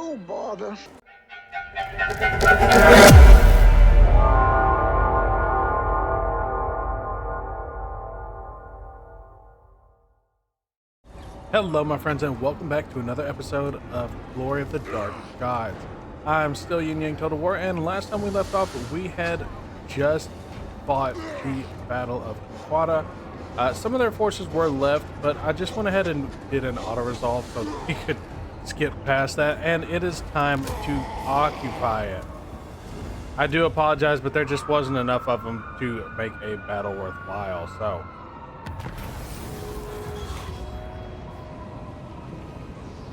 Oh, bother. Hello my friends and welcome back to another episode of Glory of the Dark Gods. I'm still Yin Yang Total War, and last time we left off we had just fought the Battle of Quada. Some of their forces were left, but I just went ahead and did an auto-resolve so that we could skip past that, and it is time to occupy it. I do apologize, but there just wasn't enough of them to make a battle worthwhile, so...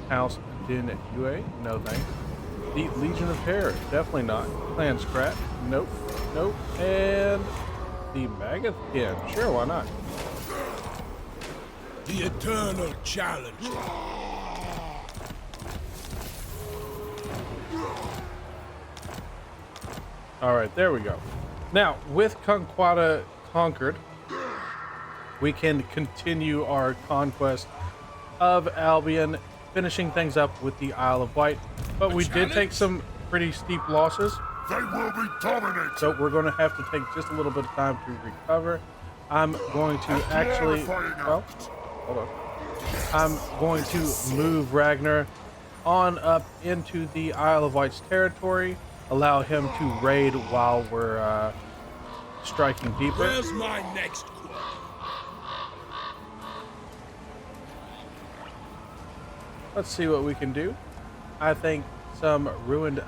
House Din Yue, no thanks. The Legion of Terror, definitely not. Clan Scrat, nope, nope. And the Magathkin, sure, why not? The Eternal Challenge. Alright, there we go. Now, with Conquada conquered, we can continue our conquest of Albion, finishing things up with the Isle of Wight, but we did take some pretty steep losses. They will be dominated. So we're going to have to take just a little bit of time to recover. I'm going to actually, well, hold on. I'm going to move Ragnar on up into the Isle of Wight's territory, allow him to raid while we're striking deeper. Where's my next quote? Let's see what we can do. I think some ruined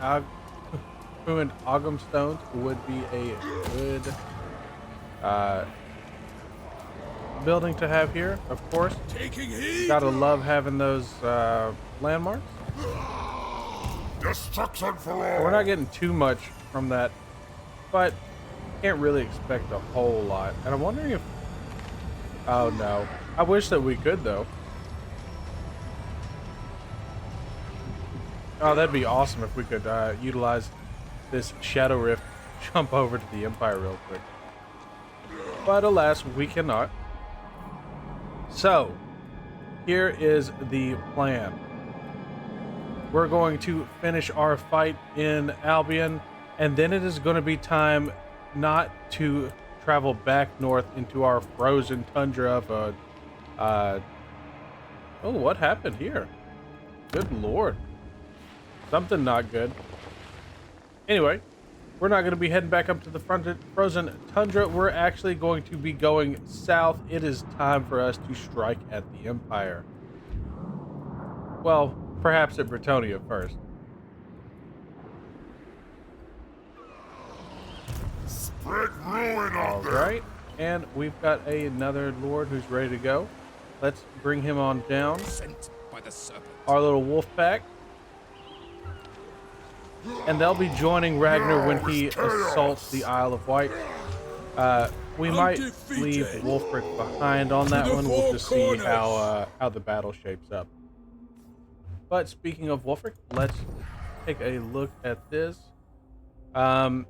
Ogham stones would be a good building to have here, of course. Taking heed. Gotta love having those landmarks. Destruction for all. We're not getting too much from that, but can't really expect a whole lot. And I'm wondering if... Oh no. I wish that we could though. Oh, that'd be awesome if we could utilize this Shadow Rift, jump over to the Empire real quick. But alas, we cannot. So, here is the plan. We're going to finish our fight in Albion, and then it is going to be time not to travel back north into our frozen tundra of oh, what happened here? Good lord. Something not good. Anyway, we're not going to be heading back up to the frozen tundra. We're actually going to be going south. It is time for us to strike at the Empire. Well, perhaps at Bretonnia first. Spread ruin All out there. right, and we've got another lord who's ready to go. Let's bring him on down. Sent by the serpent. Our little wolf pack. And they'll be joining Ragnar when he assaults the Isle of Wight. We might leave Wulfrik behind on that one. We'll just see how the battle shapes up. But speaking of Wulfrik, let's take a look at this. Seafang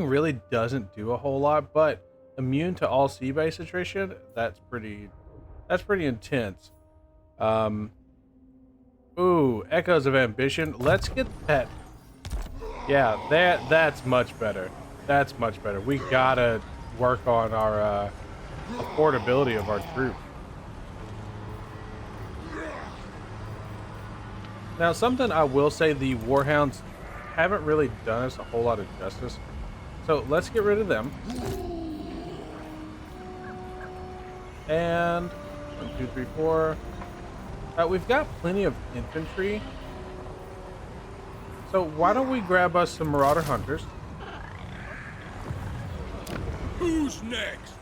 really doesn't do a whole lot, but immune to all sea-based attrition, that's pretty intense. Ooh, Echoes of Ambition. Let's get that. Yeah, that's much better. That's much better. We gotta work on our affordability of our troops. Now, something I will say, the Warhounds haven't really done us a whole lot of justice. So let's get rid of them. And 1, 2, 3, 4. We've got plenty of infantry. So why don't we grab us some Marauder Hunters? Who's next?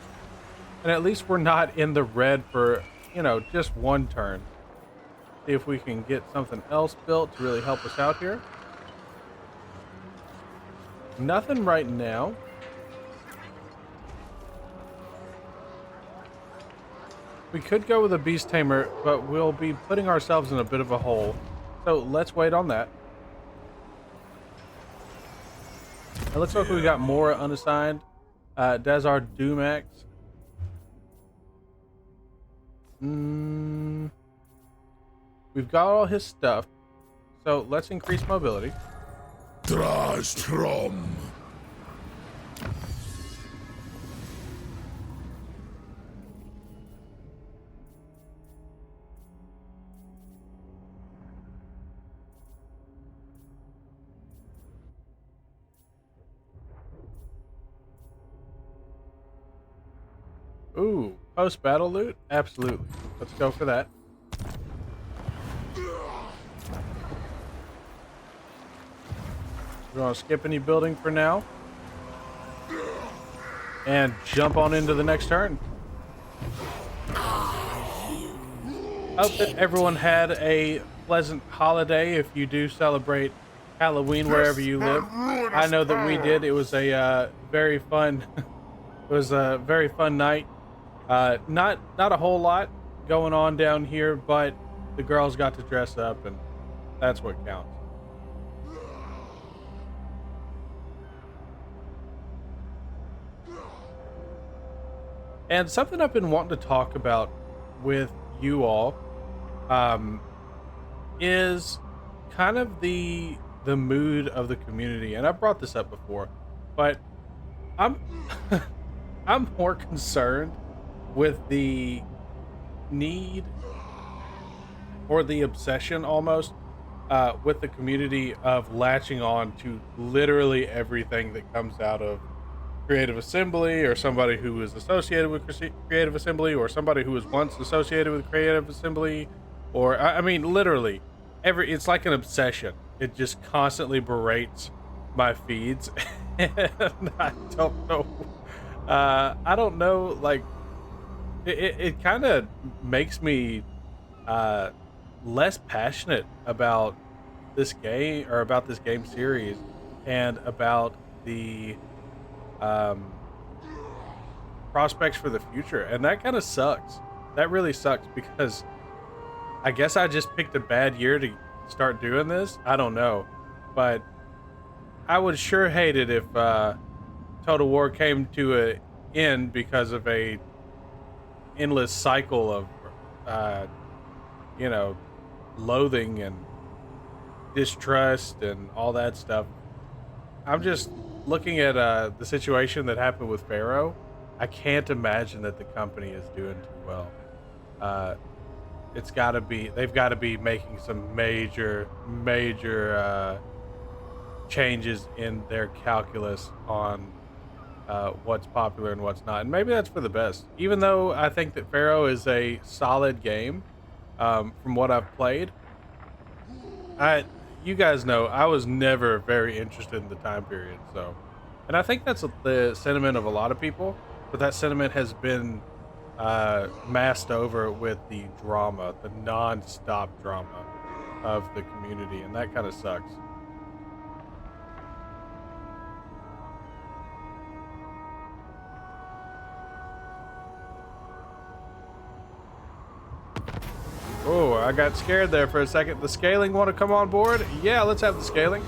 And at least we're not in the red for, you know, just one turn. See if we can get something else built to really help us out here. Nothing right now. We could go with a Beast Tamer, but we'll be putting ourselves in a bit of a hole. So let's wait on that. It looks like we got more unassigned. Dazar Dumax. we've got all his stuff. So let's increase mobility. Drastrom. Ooh, post-battle loot? Absolutely. Let's go for that. We're going to skip any building for now. And jump on into the next turn. Hope that everyone had a pleasant holiday if you do celebrate Halloween wherever you live. I know that we did. It was a very fun it was a very fun night. Not a whole lot going on down here, but the girls got to dress up, and that's what counts. And something I've been wanting to talk about with you all is kind of the mood of the community. And I brought this up before, but I'm I'm more concerned with the need or the obsession almost with the community of latching on to literally everything that comes out of Creative Assembly, or somebody who is associated with Creative Assembly, or somebody who was once associated with Creative Assembly, or I mean literally it's like an obsession. It just constantly berates my feeds. And I don't know, like it kind of makes me less passionate about this game, or about this game series, and about the prospects for the future. And that kind of sucks. That really sucks, because I guess I just picked a bad year to start doing this. I don't know, but I would sure hate it if Total War came to an end because of a endless cycle of loathing and distrust and all that stuff. I'm just looking at the situation that happened with Pharaoh. I can't imagine that the company is doing too well. It's got to be, they've got to be making some major changes in their calculus on what's popular and what's not. And maybe that's for the best. Even though I think that Pharaoh is a solid game, from what I've played, you guys know I was never very interested in the time period. So, and I think that's the sentiment of a lot of people, but that sentiment has been masked over with the drama, the non-stop drama of the community, and that kind of sucks. Oh, I got scared there for a second. The scaling want to come on board? Yeah, let's have the scaling.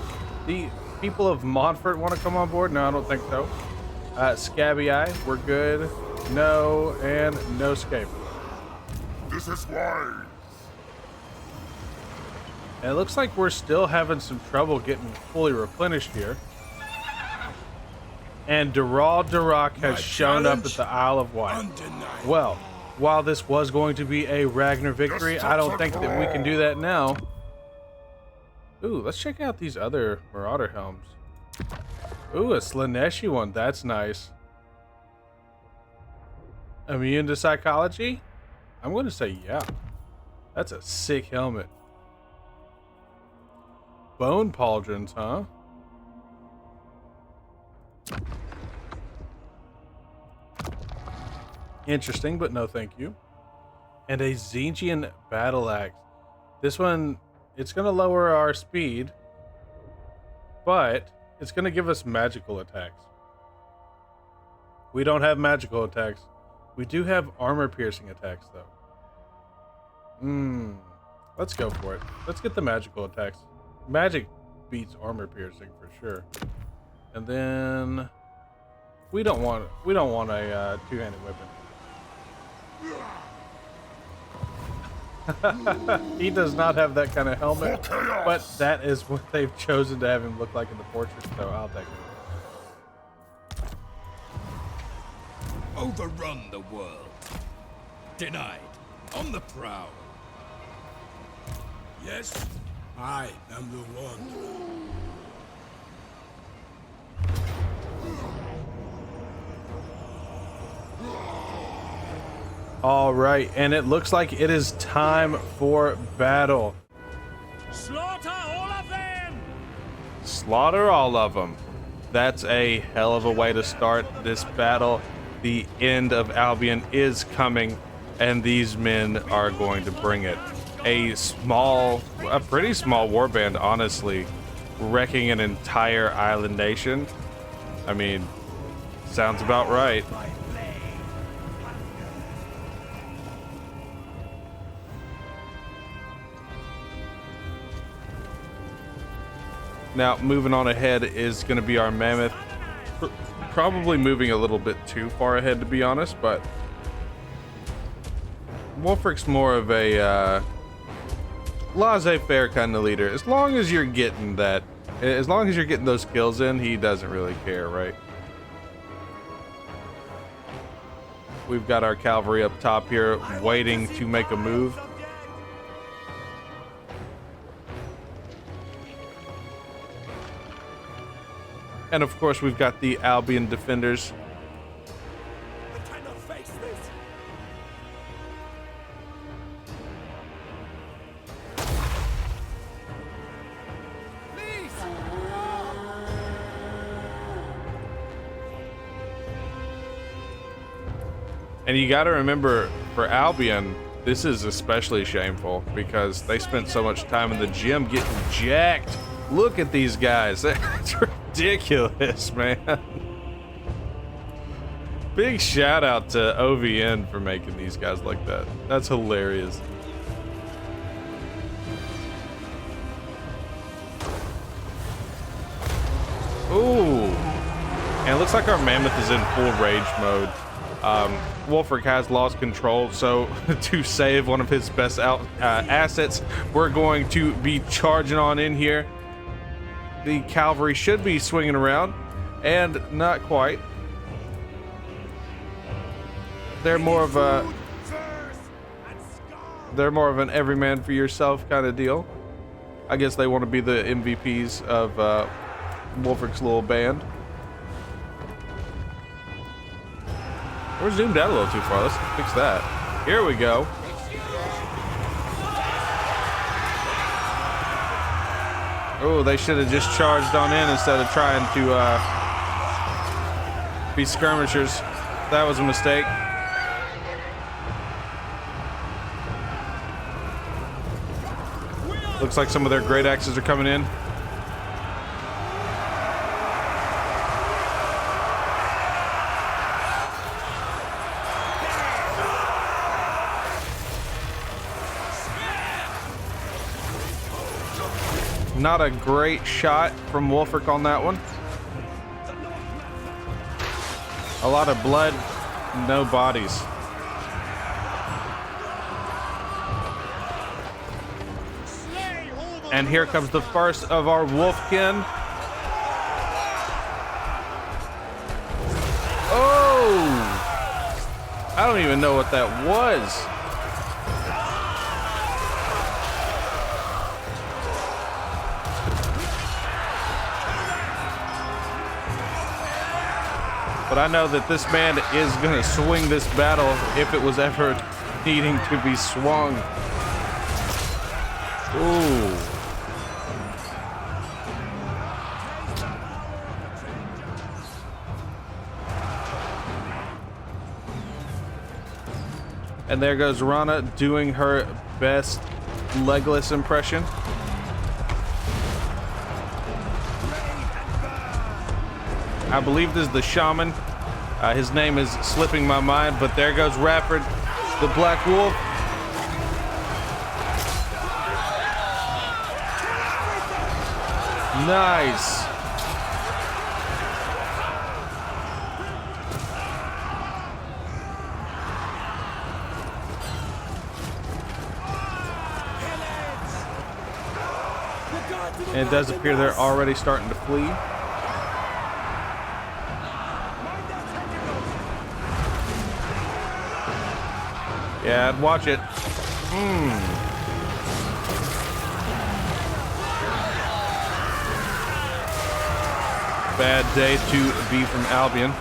The people of Montfort want to come on board? No, I don't think so. Scabby Eye, we're good. No, and no escape. This is why. And it looks like we're still having some trouble getting fully replenished here. And Dural Durak has shown up at the Isle of Wight. Undeniable. Well, while this was going to be a Ragnar victory, I don't think that we can do that now. Ooh, let's check out these other Marauder helms. Ooh, a Slaneshi one. That's nice. Immune to psychology? I'm going to say yeah. That's a sick helmet. Bone pauldrons, huh? Interesting, but no thank you. And a Zingian battle axe. This one, it's going to lower our speed, but it's going to give us magical attacks. We don't have magical attacks. We do have armor-piercing attacks, though. Let's go for it. Let's get the magical attacks. Magic beats armor-piercing for sure. And then we don't want a two-handed weapon. He does not have that kind of helmet, For chaos! but that is what they've chosen to have him look like in the portrait, so I'll take it. Overrun the world. Denied. On the prowl. Yes, I am the one. All right, and it looks like it is time for battle. Slaughter all of them! Slaughter all of them. That's a hell of a way to start this battle. The end of Albion is coming, and these men are going to bring it. A pretty small warband, honestly, wrecking an entire island nation. I mean, sounds about right. Now, moving on ahead is going to be our mammoth. Probably moving a little bit too far ahead, to be honest, but Wulfrik's more of a laissez-faire kind of leader. As long as you're getting those kills in, he doesn't really care, right? We've got our cavalry up top here, waiting to make a move. And of course, we've got the Albion defenders. I cannot face this. Please. And you got to remember, for Albion, this is especially shameful because they spent so much time in the gym getting jacked. Look at these guys. It's ridiculous, man. Big shout out to OVN for making these guys like that. That's hilarious. Ooh. And it looks like our mammoth is in full rage mode. Wulfrik has lost control, so to save one of his best assets, we're going to be charging on in here. The cavalry should be swinging around, and not quite. They're more of an every man for yourself kind of deal. I guess they want to be the MVPs of Wulfrik's little band. We're zoomed out a little too far. Let's fix that. Here we go. Oh, they should have just charged on in instead of trying to be skirmishers. That was a mistake. Looks like some of their great axes are coming in. Not a great shot from Wulfrik on that one. A lot of blood, no bodies. And here comes the first of our Wolfkin. Oh! I don't even know what that was. But I know that this man is going to swing this battle if it was ever needing to be swung. Ooh. And there goes Rana doing her best Legolas impression. I believe this is the shaman. His name is slipping my mind, but there goes Rafford, the Black Wolf. Nice. And it does appear they're already starting to flee. Yeah, I'd watch it. Bad day to be from Albion.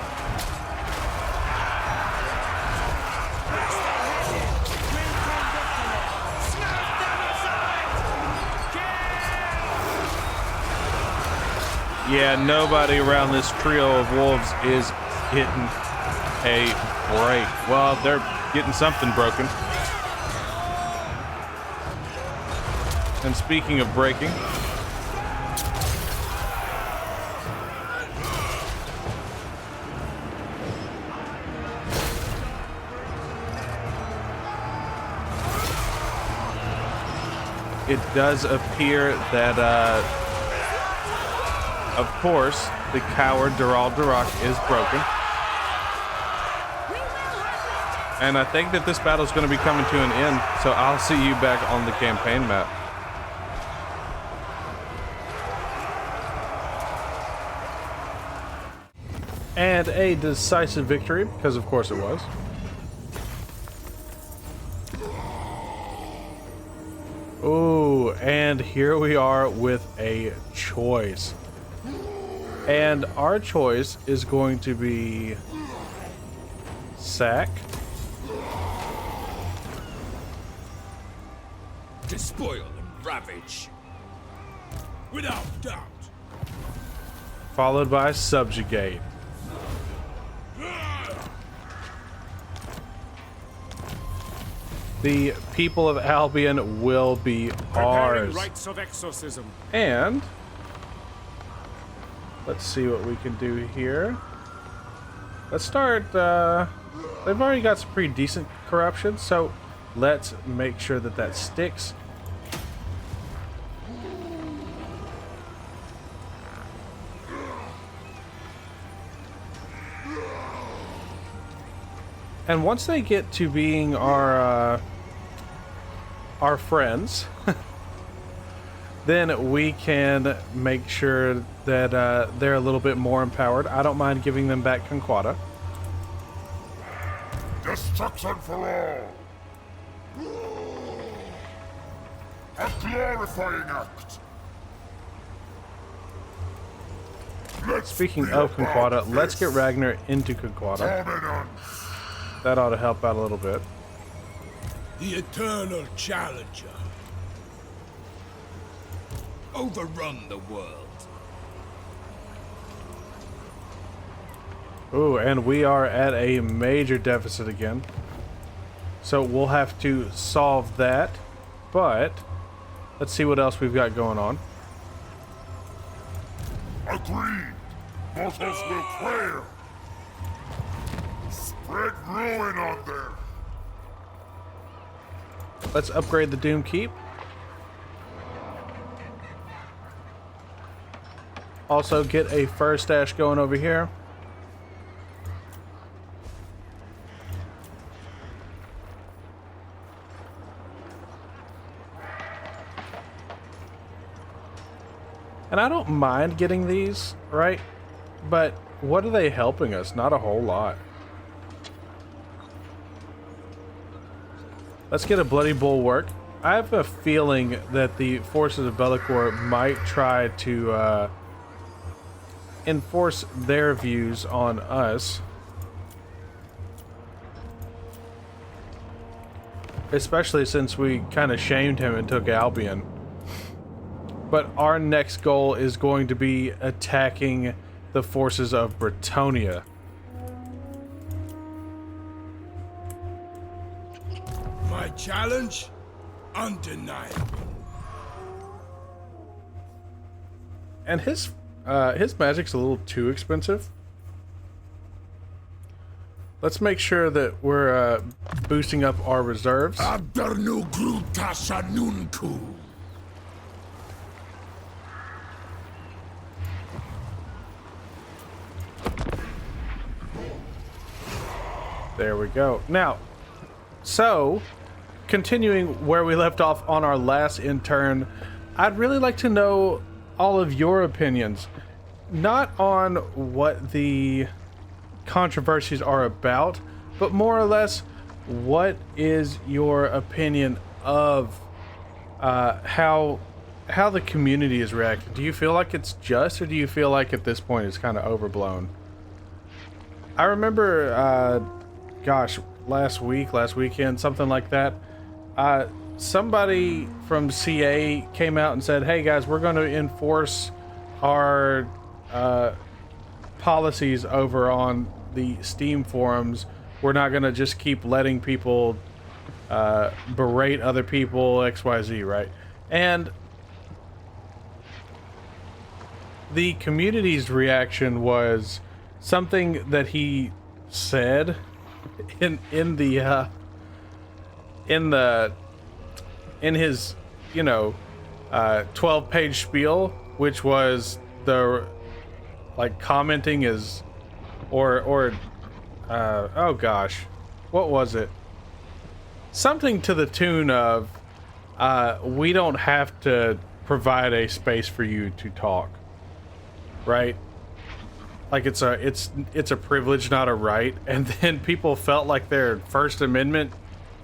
Yeah, nobody around this trio of wolves is getting a break. Well, they're getting something broken. And speaking of breaking, it does appear that, of course, the coward Dural Durak is broken. And I think that this battle is going to be coming to an end, so I'll see you back on the campaign map. And a decisive victory, because of course it was. Ooh, and here we are with a choice. And our choice is going to be sack, Despoil and ravage. Without doubt. followed by subjugate. The people of Albion will be ours. Rites of exorcism. And let's see what we can do here. Let's start, they've already got some pretty decent corruption, so let's make sure that that sticks. And once they get to being our friends, then we can make sure that they're a little bit more empowered. I don't mind giving them back Conquata. Destruction for all. A glorifying act. Speaking of Conquata, let's get Ragnar into Conquata. Dominance. That ought to help out a little bit. The eternal challenger. Overrun the world. Ooh, and we are at a major deficit again. So we'll have to solve that. But let's see what else we've got going on. Agreed. Mortals will quail. Spread ruin on there. Let's upgrade the Doom Keep. Also get a fur stash going over here. And I don't mind getting these, right? But what are they helping us? Not a whole lot. Let's get a Bloody Bulwark. I have a feeling that the forces of Be'lakor might try to enforce their views on us. Especially since we kind of shamed him and took Albion. But our next goal is going to be attacking the forces of Bretonnia. My challenge? Undeniable. And his magic's a little too expensive. Let's make sure that we're boosting up our reserves. There we go. Now, so continuing where we left off on our last in turn, I'd really like to know all of your opinions, not on what the controversies are about, but more or less, what is your opinion of how the community is reacting? Do you feel like it's just, or do you feel like at this point it's kind of overblown? I remember, gosh, last weekend, something like that, somebody from CA came out and said, hey guys, we're going to enforce our policies over on the Steam forums. We're not going to just keep letting people berate other people, XYZ, right? And the community's reaction was something that he said in his, you know, 12-page spiel, which was the, like, commenting is, oh gosh, what was it? Something to the tune of, we don't have to provide a space for you to talk, right? Like it's a privilege, not a right. And then people felt like their First Amendment,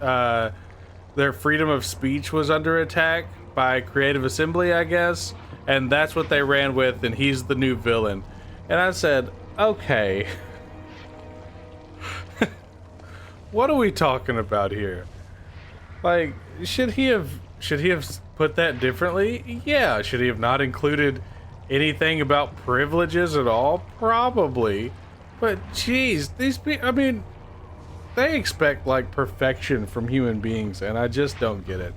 their freedom of speech was under attack by Creative Assembly, I guess. And that's what they ran with, and he's the new villain. And I said, okay. What are we talking about here? Like, should he have put that differently? Yeah. Should he have not included anything about privileges at all? Probably. But geez, these people, I mean, they expect like perfection from human beings, and I just don't get it.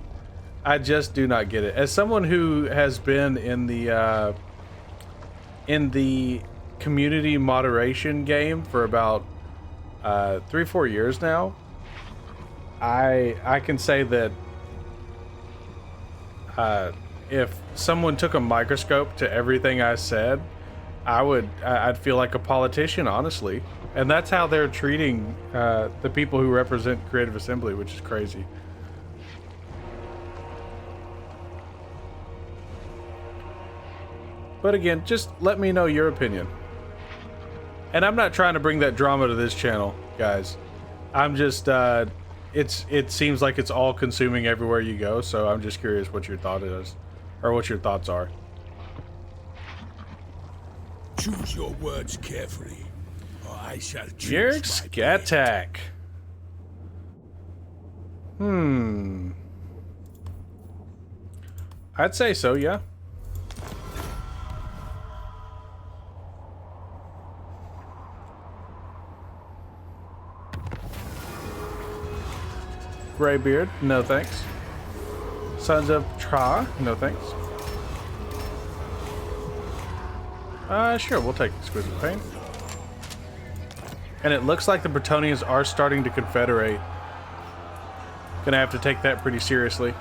I just do not get it. As someone who has been in the community moderation game for about 3-4 years now, I can say that if someone took a microscope to everything I said, I'd feel like a politician, honestly. And that's how they're treating the people who represent Creative Assembly, which is crazy. But again, just let me know your opinion. And I'm not trying to bring that drama to this channel, guys. I'm just, it seems like it's all consuming everywhere you go, so I'm just curious what your thought is, or what your thoughts are. Choose your words carefully, or I shall choose Yerk's my blade. attack. I'd say so, yeah. Greybeard, no thanks. Sons of Tra, no thanks. Sure, we'll take Exquisite Pain. And it looks like the Bretonnians are starting to confederate. Gonna have to take that pretty seriously.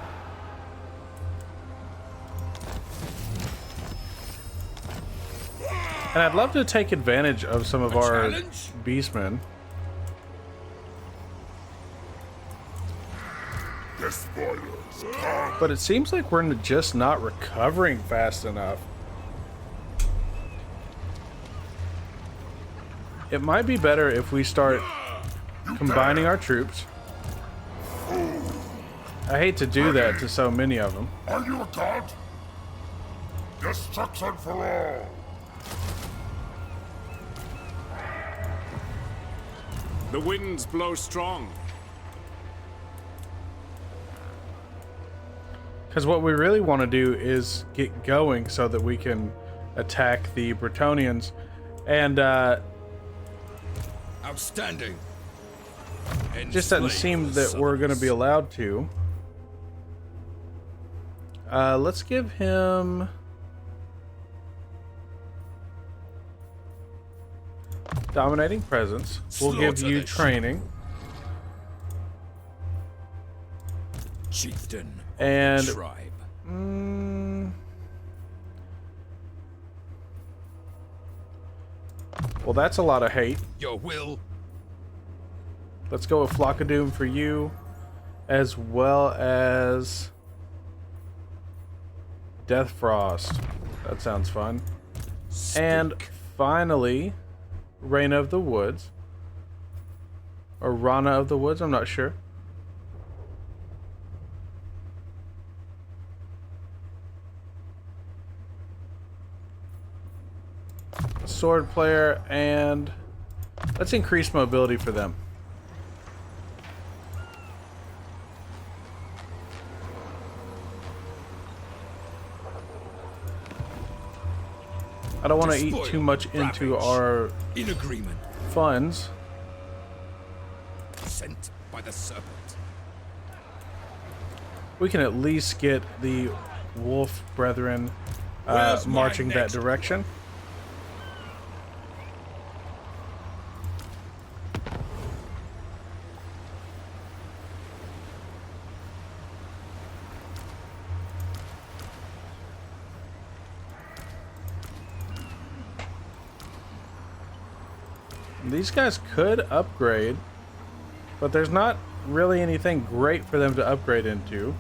And I'd love to take advantage of some of our beastmen. But it seems like we're just not recovering fast enough. It might be better if we start combining our troops. I hate to do that to so many of them. Are you a god? Destruction for all. The winds blow strong. Because what we really want to do is get going so that we can attack the Bretonnians. And Outstanding. just doesn't seem that we're going to be allowed to. Let's give him... Dominating Presence. We'll give you training. Chieftain. And... Tribe. Well, that's a lot of hate. Your will. Let's go with Flock of Doom for you, as well as Death Frost. That sounds fun. And finally, Raina of the Woods. Or Rana of the Woods, I'm not sure. Sword player, and let's increase mobility for them. I don't want to eat too much into our in agreement. funds. Sent by the serpent. We can at least get the wolf brethren Where's my marching that next direction. These guys could upgrade, but there's not really anything great for them to upgrade into.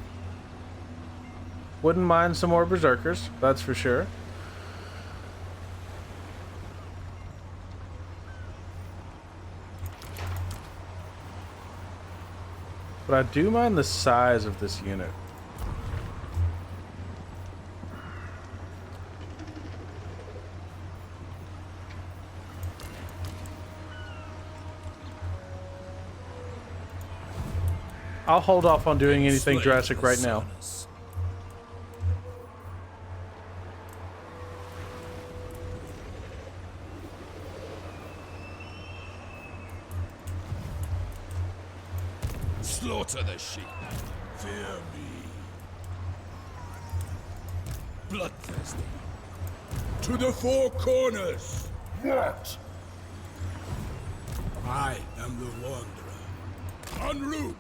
Wouldn't mind some more berserkers, that's for sure. But I do mind the size of this unit. I'll hold off on doing anything drastic right now. Slaughter the sheep. Fear me. Bloodthirsty. To the four corners. What? I am the wanderer. En route.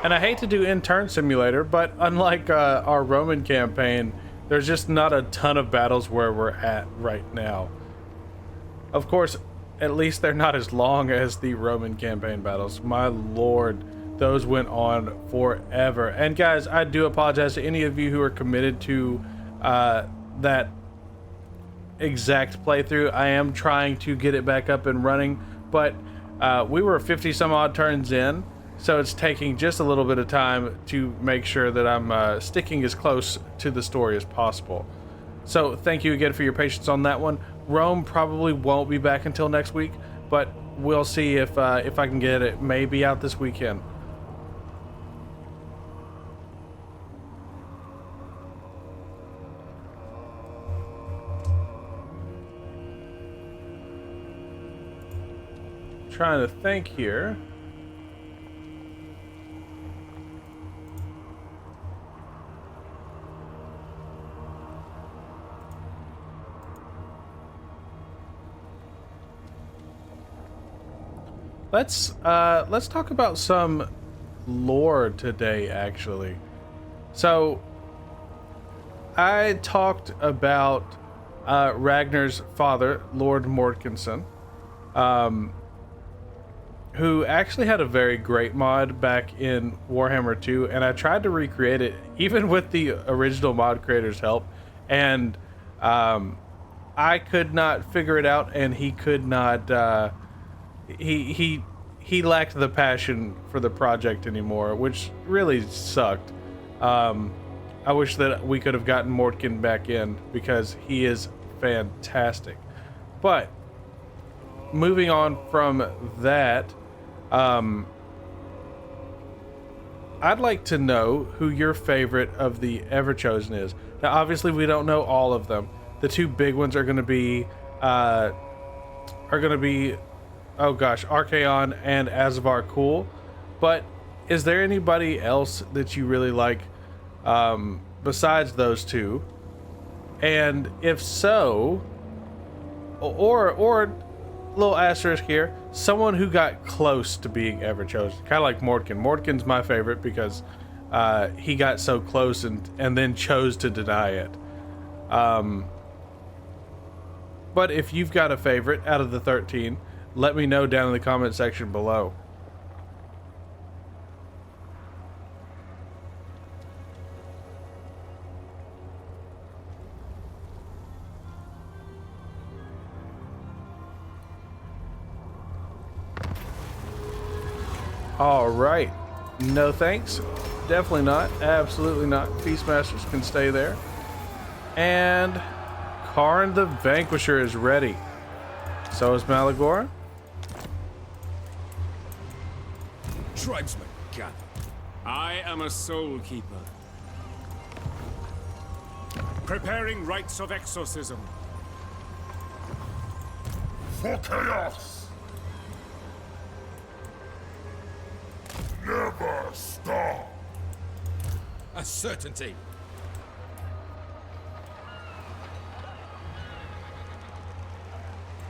And I hate to do intern simulator, but unlike our Roman campaign, there's just not a ton of battles where we're at right now. Of course, at least they're not as long as the Roman campaign battles. My lord, those went on forever. And guys, I do apologize to any of you who are committed to that exact playthrough. I am trying to get it back up and running, but we were 50 some odd turns in. So it's taking just a little bit of time to make sure that I'm sticking as close to the story as possible. So thank you again for your patience on that one. Rome probably won't be back until next week, but we'll see if I can get it maybe out this weekend. Trying to think here. Let's talk about some lore today, actually. So I talked about Ragnar's father, Lord Mortkinson, who actually had a very great mod back in Warhammer 2, and I tried to recreate it even with the original mod creator's help, and I could not figure it out, and he could not. He lacked the passion for the project anymore, which really sucked. I wish that we could have gotten Mortkin back in because he is fantastic. But moving on from that, I'd like to know who your favorite of the Everchosen is. Now, obviously, we don't know all of them. The two big ones are going to be oh gosh, Archaon and Azavar Cool. But is there anybody else that you really like besides those two? And if so, or little asterisk here, someone who got close to being Everchosen, kind of like Mortkin. Mortkin's my favorite because he got so close and then chose to deny it. But if you've got a favorite out of the 13, let me know down in the comment section below. All right. No thanks. Definitely not. Absolutely not. Beastmasters can stay there. And Karn the Vanquisher is ready. So is Malagora. Tribesmen, gather. I am a soul keeper. Preparing rites of exorcism. For chaos! Never stop! A certainty.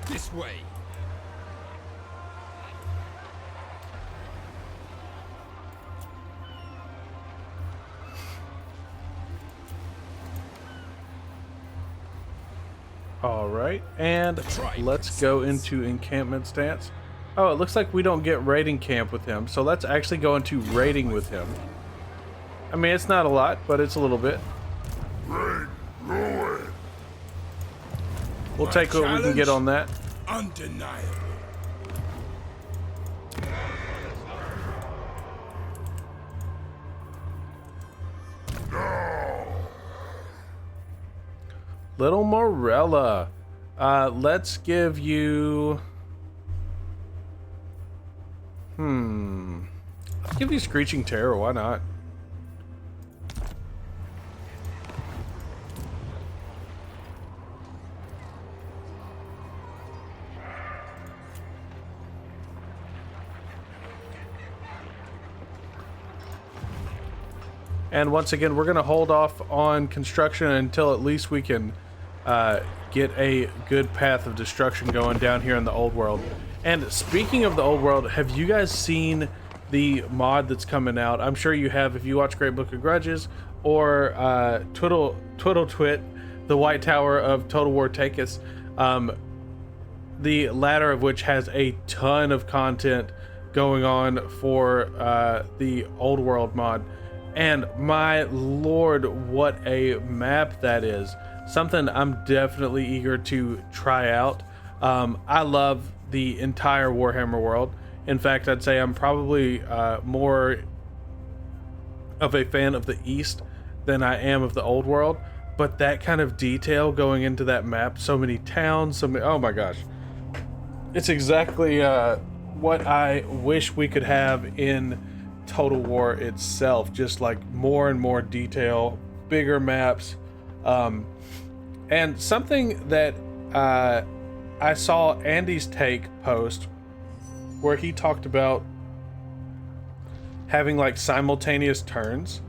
This way. All right, and let's go into encampment stance. Oh, it looks like we don't get raiding camp with him, so let's actually go into raiding with him. I mean, it's not a lot, but it's a little bit. Rain, ruin! We'll take what we can get on that. Undeniable. Little Morella. Let's give you... Let's give you Screeching Terror, why not? And once again, we're going to hold off on construction until at least we can get a good path of destruction going down here in the old world. And speaking of the old world, have you guys seen the mod that's coming out? I'm sure you have if you watch Great Book of Grudges or Twiddle Twit, the White Tower of Total War Takis, the latter of which has a ton of content going on for the old world mod. And my lord, what a map that is. Something I'm definitely eager to try out. I love the entire Warhammer world. In fact, I'd say I'm probably more of a fan of the East than I am of the old world. But that kind of detail going into that map, so many towns, so many, oh my gosh. It's exactly what I wish we could have in Total War itself, just like more and more detail, bigger maps, and something that I saw Andy's take post where he talked about having like simultaneous turns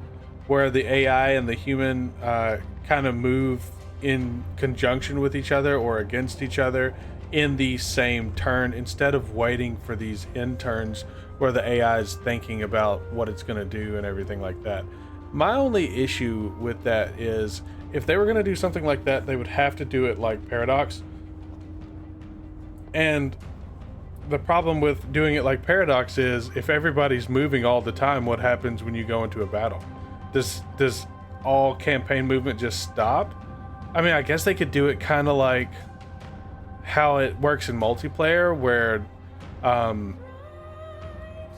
where the AI and the human kind of move in conjunction with each other or against each other in the same turn instead of waiting for these end turns where the AI is thinking about what it's going to do and everything like that. My only issue with that is if they were going to do something like that, they would have to do it like Paradox. And the problem with doing it like Paradox is if everybody's moving all the time, what happens when you go into a battle? Does all campaign movement just stop? I mean, I guess they could do it kind of like how it works in multiplayer where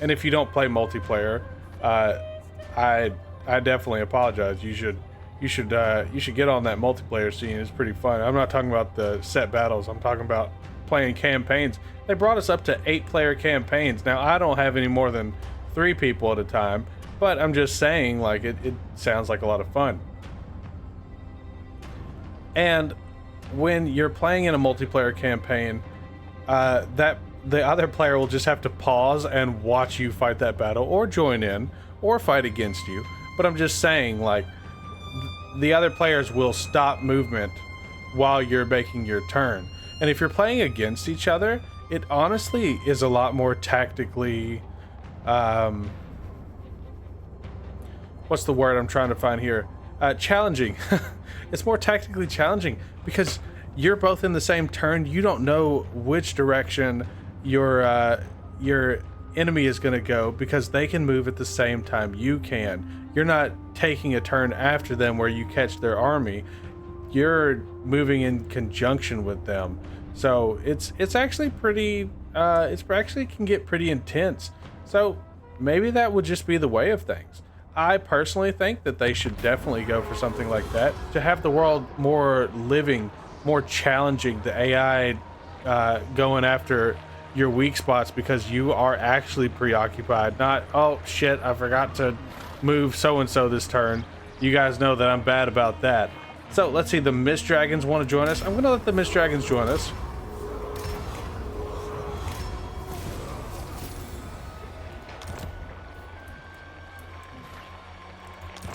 and if you don't play multiplayer, I definitely apologize. You should get on that multiplayer scene. It's pretty fun. I'm not talking about the set battles. I'm talking about playing campaigns. They brought us up to 8-player campaigns. Now I don't have any more than 3 people at a time, but I'm just saying, like, it sounds like a lot of fun. And when you're playing in a multiplayer campaign, that the other player will just have to pause and watch you fight that battle, or join in, or fight against you. But I'm just saying, like, the other players will stop movement while you're making your turn. And if you're playing against each other, it honestly is a lot more tactically, what's the word I'm trying to find here? Challenging. It's more tactically challenging because you're both in the same turn. You don't know which direction your enemy is going to go because they can move at the same time you can. You're not taking a turn after them where you catch their army. You're moving in conjunction with them. So it's actually pretty it's actually can get pretty intense. So maybe that would just be the way of things. I personally think that they should definitely go for something like that to have the world more living, more challenging, the AI going after your weak spots because you are actually preoccupied, not, oh shit, I forgot to move so-and-so this turn. You guys know that I'm bad about that. So let's see, the Mist Dragons want to join us. I'm going to let the Mist Dragons join us.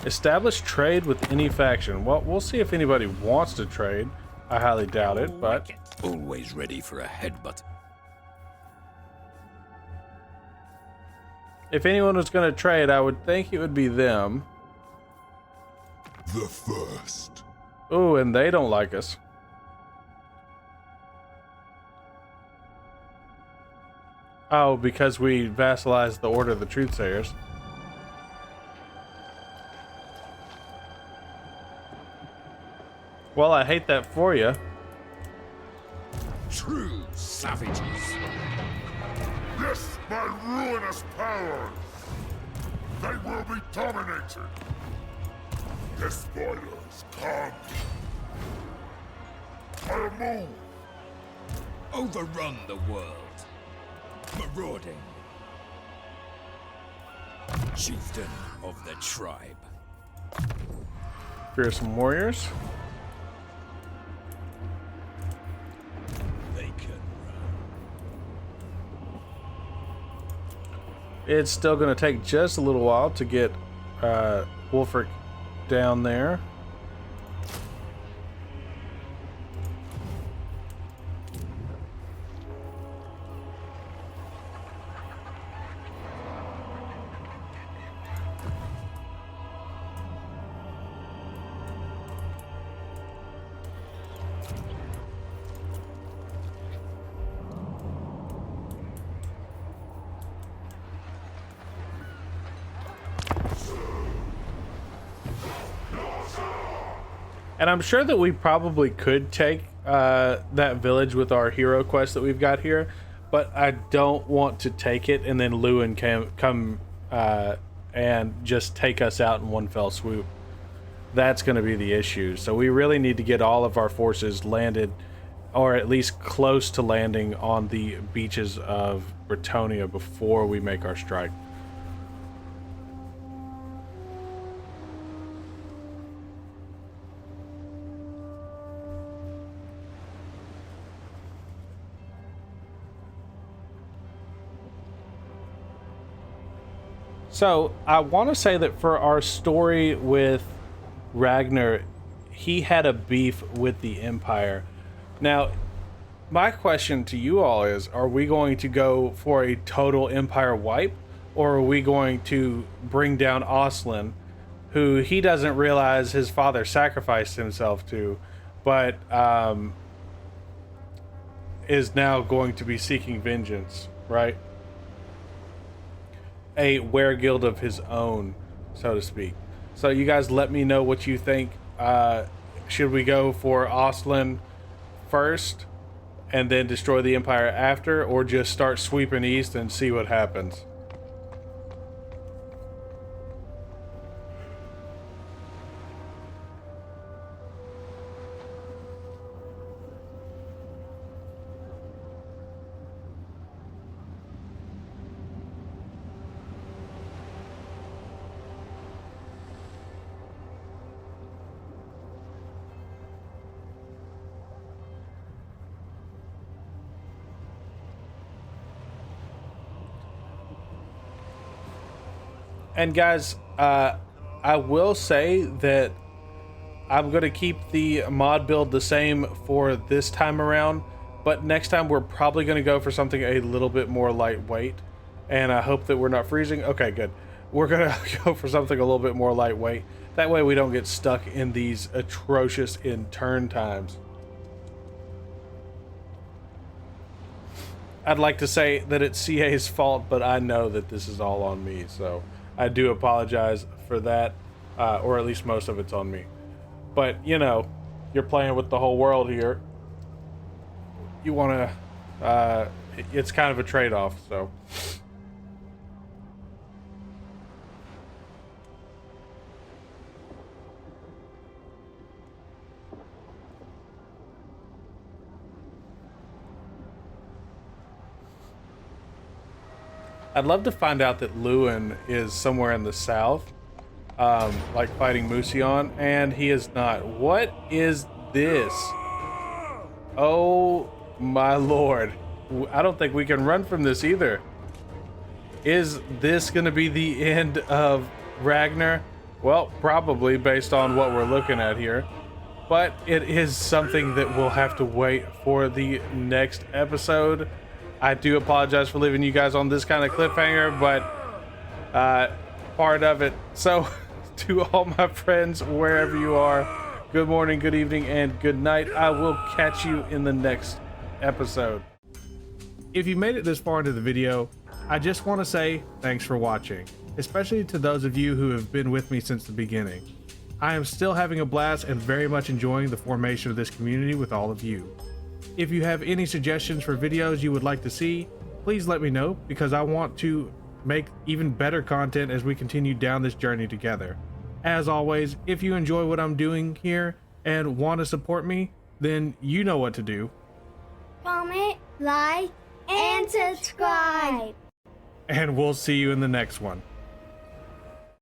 Establish trade with any faction. Well, we'll see if anybody wants to trade. I highly doubt it, but... Always ready for a headbutt. If anyone was going to trade, I would think it would be them. The first. Ooh, and they don't like us. Oh, because we vassalized the Order of the Truthsayers. Well, I hate that for you. True savages. Yes, my ruinous powers. They will be dominated. The spoilers come. I'll move. Overrun the world. Marauding. Chieftain of the tribe. Fearsome warriors. They can run. It's still going to take just a little while to get Wulfrik down there. And I'm sure that we probably could take that village with our hero quest that we've got here, but I don't want to take it and then Lewin can come and just take us out in one fell swoop. That's going to be the issue. So we really need to get all of our forces landed, or at least close to landing on the beaches of Bretonnia before we make our strike. So, I want to say that for our story with Ragnar, he had a beef with the Empire. Now, my question to you all is, are we going to go for a total Empire wipe? Or are we going to bring down Oslin, who he doesn't realize his father sacrificed himself to, but is now going to be seeking vengeance, right? A weregild of his own, so to speak. So you guys let me know what you think. Should we go for Oslin first and then destroy the Empire after, or just start sweeping east and see what happens? And guys, I will say that I'm going to keep the mod build the same for this time around, but next time we're probably going to go for something a little bit more lightweight, and I hope that we're not freezing. Okay, good. We're going to go for something a little bit more lightweight. That way we don't get stuck in these atrocious in turn times. I'd like to say that it's CA's fault, but I know that this is all on me, so I do apologize for that, or at least most of it's on me. But, you know, you're playing with the whole world here. You want to, it's kind of a trade-off, so. I'd love to find out that Lewin is somewhere in the south, like fighting Musion, and he is not. What is this? Oh my lord. I don't think we can run from this either. Is this going to be the end of Ragnar? Well, probably based on what we're looking at here. But it is something that we'll have to wait for the next episode. I do apologize for leaving you guys on this kind of cliffhanger, but part of it. So, to all my friends, wherever you are, good morning, good evening, and good night. I will catch you in the next episode. If you made it this far into the video, I just want to say thanks for watching, especially to those of you who have been with me since the beginning. I am still having a blast and very much enjoying the formation of this community with all of you. If you have any suggestions for videos you would like to see, please let me know, because I want to make even better content as we continue down this journey together. As always, if you enjoy what I'm doing here and want to support me, then you know what to do. Comment, like, and subscribe. And we'll see you in the next one.